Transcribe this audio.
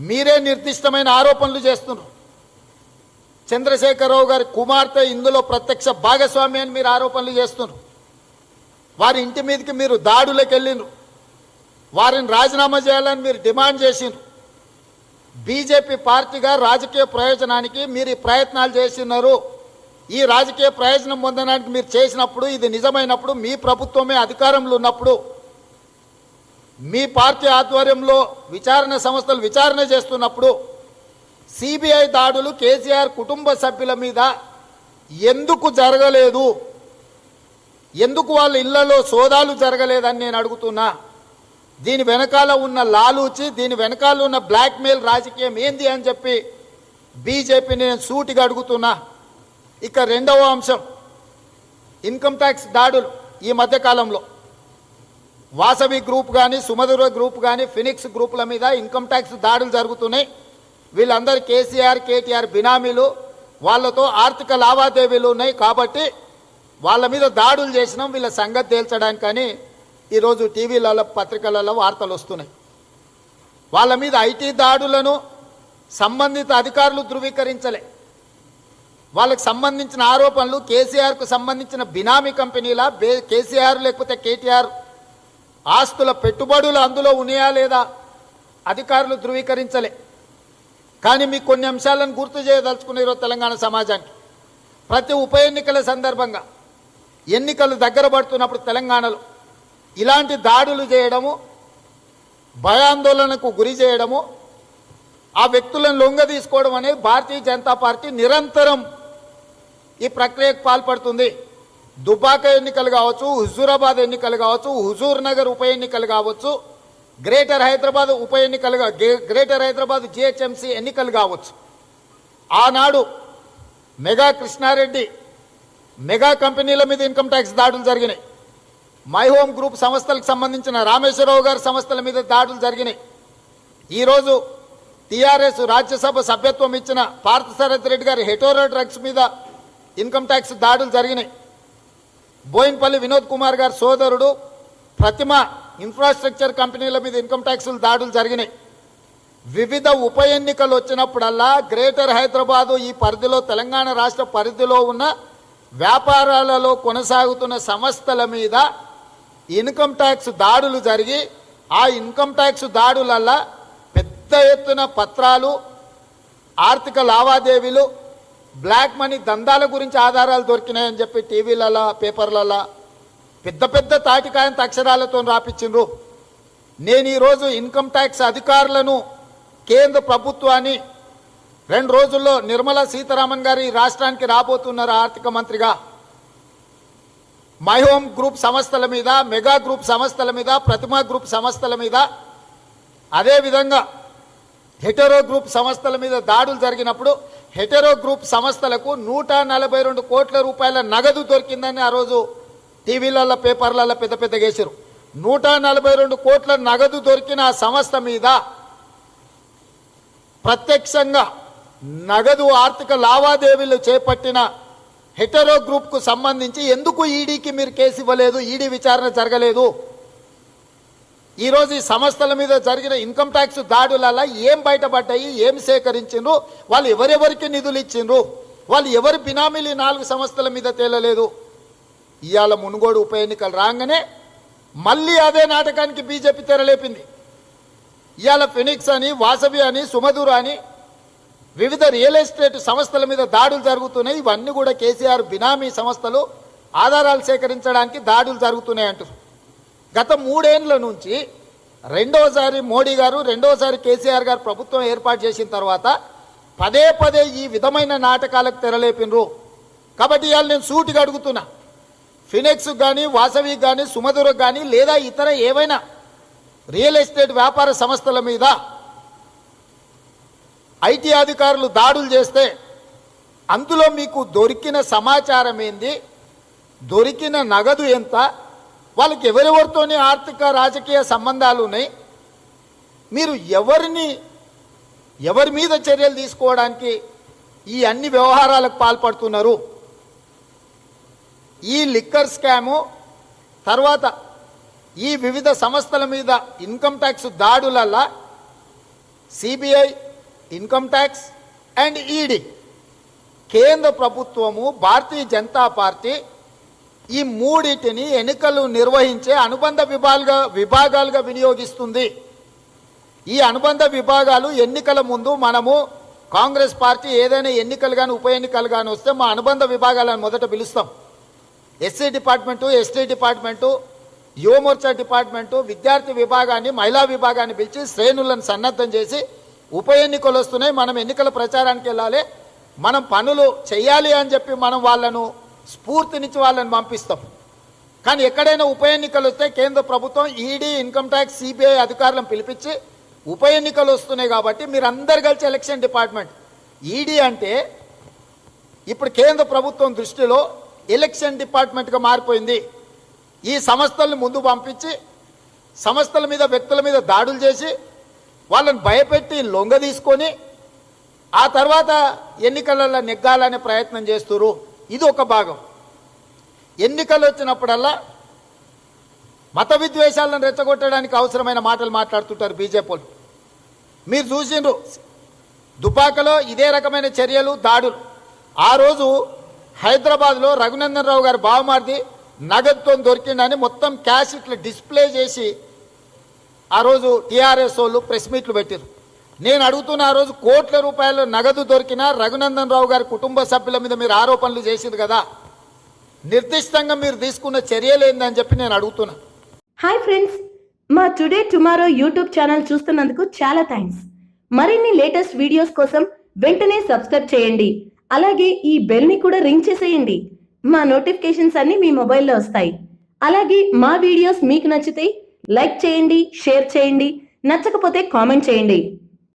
మీరే నిర్దిష్టమైన ఆరోపణలు చేస్తున్నారు. చంద్రశేఖరరావు గారి కుమార్తె ఇందులో ప్రత్యక్ష భాగస్వామి అని మీరు ఆరోపణలు చేస్తున్నారు. వారి ఇంటి మీదకి మీరు దాడులకు వెళ్ళినారు. వారిని రాజీనామా చేయాలని మీరు డిమాండ్ చేసినారు. బీజేపీ పార్టీగా రాజకీయ ప్రయోజనానికి మీరు ప్రయత్నాలు చేస్తున్నారు. ఈ రాజకీయ ప్రయోజనం పొందడానికి మీరు చేసినప్పుడు, ఇది నిజమైనప్పుడు, మీ ప్రభుత్వమే అధికారంలో ఉన్నప్పుడు, మీ పార్టీ ఆధ్వర్యంలో విచారణ సంస్థలు విచారణ చేస్తున్నప్పుడు సిబిఐ దాడులు కేసీఆర్ కుటుంబ సభ్యుల మీద ఎందుకు జరగలేదు? ఎందుకు వాళ్ళ ఇళ్లలో సోదాలు జరగలేదని నేను అడుగుతున్నా. దీని వెనకాల ఉన్న లాలూచి, దీని వెనకాల ఉన్న బ్లాక్మెయిల్ రాజకీయం ఏంది అని చెప్పి బీజేపీని నేను సూటిగా అడుగుతున్నా. ఇక రెండవ అంశం, ఇన్కమ్ ట్యాక్స్ దాడులు. ఈ మధ్యకాలంలో వాసవి గ్రూప్ కానీ, సుమధుర గ్రూప్ కానీ, ఫినిక్స్ గ్రూపుల మీద ఇన్కమ్ ట్యాక్స్ దాడులు జరుగుతున్నాయి. వీళ్ళందరూ కేసీఆర్ కేటీఆర్ బినామీలు, వాళ్ళతో ఆర్థిక లావాదేవీలు ఉన్నాయి. కాబట్టి వాళ్ళ మీద దాడులు చేసినాం, వీళ్ళ సంగతి తేల్చడానికి కానీ ఈరోజు టీవీలలో పత్రికలలో వార్తలు వస్తున్నాయి. వాళ్ళ మీద ఐటీ దాడులను సంబంధిత అధికారులు ధృవీకరించలే. వాళ్ళకు సంబంధించిన ఆరోపణలు కేసీఆర్కు సంబంధించిన బినామీ కంపెనీల, కేసీఆర్ లేకపోతే కేటీఆర్ ఆస్తుల పెట్టుబడులు అందులో ఉన్నాయా లేదా అధికారులు ధృవీకరించలే. కానీ మీకు కొన్ని అంశాలను గుర్తు చేయదలుచుకున్నారు తెలంగాణ సమాజానికి. ప్రతి ఉప ఎన్నికల సందర్భంగా, ఎన్నికలు దగ్గర పడుతున్నప్పుడు తెలంగాణలో ఇలాంటి దాడులు చేయడము, భయాందోళనకు గురి చేయడము, ఆ వ్యక్తులను లొంగ తీసుకోవడం అనేది భారతీయ జనతా పార్టీ నిరంతరం ఈ ప్రక్రియకు పాల్పడుతుంది. దుబ్బాక ఎన్నికలు కావచ్చు, హుజూరాబాద్ ఎన్నికలు కావచ్చు, హుజూర్ నగర్ ఉప ఎన్నికలు కావచ్చు, గ్రేటర్ హైదరాబాద్ ఉప ఎన్నికలు, గ్రేటర్ హైదరాబాద్ జిహెచ్ఎంసీ ఎన్నికలు కావచ్చు. ఆనాడు మెగా కృష్ణారెడ్డి, మెగా కంపెనీల మీద ఇన్కమ్ ట్యాక్స్ దాడులు జరిగినాయి. మై హోమ్ గ్రూప్ సంస్థలకు సంబంధించిన రామేశ్వరరావు గారి సంస్థల మీద దాడులు జరిగినాయి. ఈరోజు టీఆర్ఎస్ రాజ్యసభ సభ్యత్వం ఇచ్చిన పార్థసారథి రెడ్డి గారి హెటోరో డ్రగ్స్ మీద ఇన్కమ్ ట్యాక్స్ దాడులు జరిగినాయి. బోయిన్పల్లి వినోద్ కుమార్ గారి సోదరుడు ప్రతిమ ఇన్ఫ్రాస్ట్రక్చర్ కంపెనీల మీద ఇన్కమ్ ట్యాక్సులు దాడులు జరిగినాయి. వివిధ ఉప ఎన్నికలు వచ్చినప్పుడల్లా గ్రేటర్ హైదరాబాదు ఈ పరిధిలో, తెలంగాణ రాష్ట్ర పరిధిలో ఉన్న వ్యాపారాలలో కొనసాగుతున్న సంస్థల మీద ఇన్కమ్ ట్యాక్స్ దాడులు జరిగి, ఆ ఇన్కమ్ ట్యాక్స్ దాడులల్లా పెద్ద ఎత్తున పత్రాలు, ఆర్థిక లావాదేవీలు, బ్లాక్ మనీ దందాల గురించి ఆధారాలు దొరికినాయని చెప్పి టీవీలలో, పేపర్లలో పెద్ద పెద్ద తాటికాయంత అక్షరాలతో రాపించిండ్రు. నేను ఈరోజు ఇన్కమ్ ట్యాక్స్ అధికారులను, కేంద్ర ప్రభుత్వాన్ని, 2 రోజుల్లో నిర్మలా సీతారామన్ గారు ఈ రాష్ట్రానికి రాబోతున్నారు ఆర్థిక మంత్రిగా. మై హోమ్ గ్రూప్ సంస్థల మీద, మెగా గ్రూప్ సంస్థల మీద, ప్రతిమా గ్రూప్ సంస్థల మీద, అదేవిధంగా హెటెరో గ్రూప్ సంస్థల మీద దాడులు జరిగినప్పుడు హెటెరో గ్రూప్ సంస్థలకు 142 కోట్ల రూపాయల నగదు దొరికిందని ఆ రోజు టీవీలలో, పేపర్లలో పెద్ద పెద్ద గేసారు. 142 కోట్ల నగదు దొరికిన ఆ సంస్థ మీద ప్రత్యక్షంగా నగదు ఆర్థిక లావాదేవీలు చేపట్టిన హెటెరో గ్రూప్కు సంబంధించి ఎందుకు ఈడీకి మీరు కేసు ఇవ్వలేదు? ఈడీ విచారణ జరగలేదు. ఈరోజు ఈ సంస్థల మీద జరిగిన ఇన్కమ్ ట్యాక్స్ దాడులలో ఏం బయటపడ్డాయి? ఏం సేకరించిండ్రు? వాళ్ళు ఎవరెవరికి నిధులు ఇచ్చిండ్రు? వాళ్ళు ఎవరి బినామీలు 4 సంస్థల మీద తేలలేదు. ఇవాళ మునుగోడు ఉప ఎన్నికలు రాగానే మళ్ళీ అదే నాటకానికి బీజేపీ తెరలేపింది. ఇవాళ ఫినిక్స్ అని, వాసవి అని, సుమధుర అని వివిధ రియల్ ఎస్టేట్ సంస్థల మీద దాడులు జరుగుతున్నాయి. ఇవన్నీ కూడా కేసీఆర్ బినామీ సంస్థలు, ఆధారాలు సేకరించడానికి దాడులు జరుగుతున్నాయి అంటారు. గత 3 ఏళ్ల నుంచి రెండోసారి మోడీ గారు, రెండోసారి కేసీఆర్ గారు ప్రభుత్వం ఏర్పాటు చేసిన తర్వాత పదే పదే ఈ విధమైన నాటకాలకు తెరలేపినరు. కాబట్టి ఇవాళ నేను సూటిగా అడుగుతున్నా, ఫినిక్స్ కానీ, వాసవి కానీ, సుమధురకు కానీ, లేదా ఇతర ఏవైనా రియల్ ఎస్టేట్ వ్యాపార సంస్థల మీద ఐటీ అధికారులు దాడులు చేస్తే అందులో మీకు దొరికిన సమాచారం ఏంది? దొరికిన నగదు ఎంత? వాళ్ళకి ఎవరెవరితోనే ఆర్థిక రాజకీయ సంబంధాలు ఉన్నాయి? మీరు ఎవరి మీద చర్యలు తీసుకోవడానికి ఈ అన్ని వ్యవహారాలకు పాల్పడుతున్నారు? ఈ లిక్కర్ స్కాము తర్వాత ఈ వివిధ సంస్థల మీద ఇన్కమ్ ట్యాక్స్ దాడులల్లా CBI, income tax and ED. కేంద్ర ప్రభుత్వము, భారతీయ జనతా పార్టీ ఈ మూడింటిని ఎన్నికలు నిర్వహించే అనుబంధ విభాగాలుగా వినియోగిస్తుంది. ఈ అనుబంధ విభాగాలు ఎన్నికల ముందు మనము కాంగ్రెస్ పార్టీ ఏదైనా ఎన్నికలు కానీ ఉప ఎన్నికలు కానీ వస్తే మా అనుబంధ విభాగాలను మొదట పిలుస్తాం. SC department, ST department, Yuva Morcha department, విద్యార్థి విభాగాన్ని, మహిళా విభాగాన్ని పిలిచి శ్రేణులను సన్నద్ధం చేసి ఉప ఎన్నికలు వస్తున్నాయి, మనం ఎన్నికల ప్రచారానికి వెళ్ళాలి, మనం పనులు చేయాలి అని చెప్పి మనం వాళ్ళను స్ఫూర్తినిచ్చి వాళ్ళని పంపిస్తాం. కానీ ఎక్కడైనా ఉప ఎన్నికలు వస్తే కేంద్ర ప్రభుత్వం ఈడీ, ఇన్కమ్ ట్యాక్స్, సిబిఐ అధికారులను పిలిపించి ఉప ఎన్నికలు వస్తున్నాయి కాబట్టి మీరు అందరు కలిసి ఎలక్షన్ డిపార్ట్మెంట్. ఈడీ అంటే ఇప్పుడు కేంద్ర ప్రభుత్వం దృష్టిలో ఎలక్షన్ డిపార్ట్మెంట్గా మారిపోయింది. ఈ సంస్థలను ముందు పంపించి సంస్థల మీద, వ్యక్తుల మీద దాడులు చేసి వాళ్ళని భయపెట్టి లొంగ తీసుకొని ఆ తర్వాత ఎన్నికలలో నెగ్గాలనే ప్రయత్నం చేస్తున్నారు. ఇది ఒక భాగం. ఎన్నికలు వచ్చినప్పుడల్లా మత విద్వేషాలను రెచ్చగొట్టడానికి అవసరమైన మాటలు మాట్లాడుతుంటారు బీజేపీ వాళ్ళు. మీరు చూసిండ్రు దుబాకలో ఇదే రకమైన చర్యలు, దాడులు. ఆ రోజు హైదరాబాద్లో రఘునందన్ రావు గారి బావమార్ది నగదుతో దొరికిందని మొత్తం క్యాష్ ఇట్లా డిస్ప్లే చేసి ఆ రోజు టీఆర్ఎస్ వాళ్ళు ప్రెస్ మీట్లు పెట్టారు. నేను అడుగుతున్న, ఆ రోజు కోట్ల రూపాయల నగదు దొరికినా రఘునందన్ రావు గారి కుటుంబ సభ్యుల మీద మీరు ఆరోపణలు చేసింది కదా, నిర్దిష్టంగా మీరు తీసుకున్న చర్యలు ఏందని చెప్పి నేను అడుగుతున్నా. హాయ్ ఫ్రెండ్స్, మా టుడే టుమారో యూట్యూబ్ ఛానల్ చూస్తున్నందుకు చాలా థ్యాంక్స్. మరిన్ని లేటెస్ట్ వీడియోస్ కోసం వెంటనే సబ్స్క్రైబ్ చేయండి. అలాగే ఈ బెల్ ని కూడా రింగ్ చేసేయండి. మా నోటిఫికేషన్స్ అన్ని మీ మొబైల్లో వస్తాయి. అలాగే మా వీడియోస్ మీకు నచ్చితే లైక్ చేయండి, షేర్ చేయండి, నచ్చకపోతే కామెంట్ చేయండి.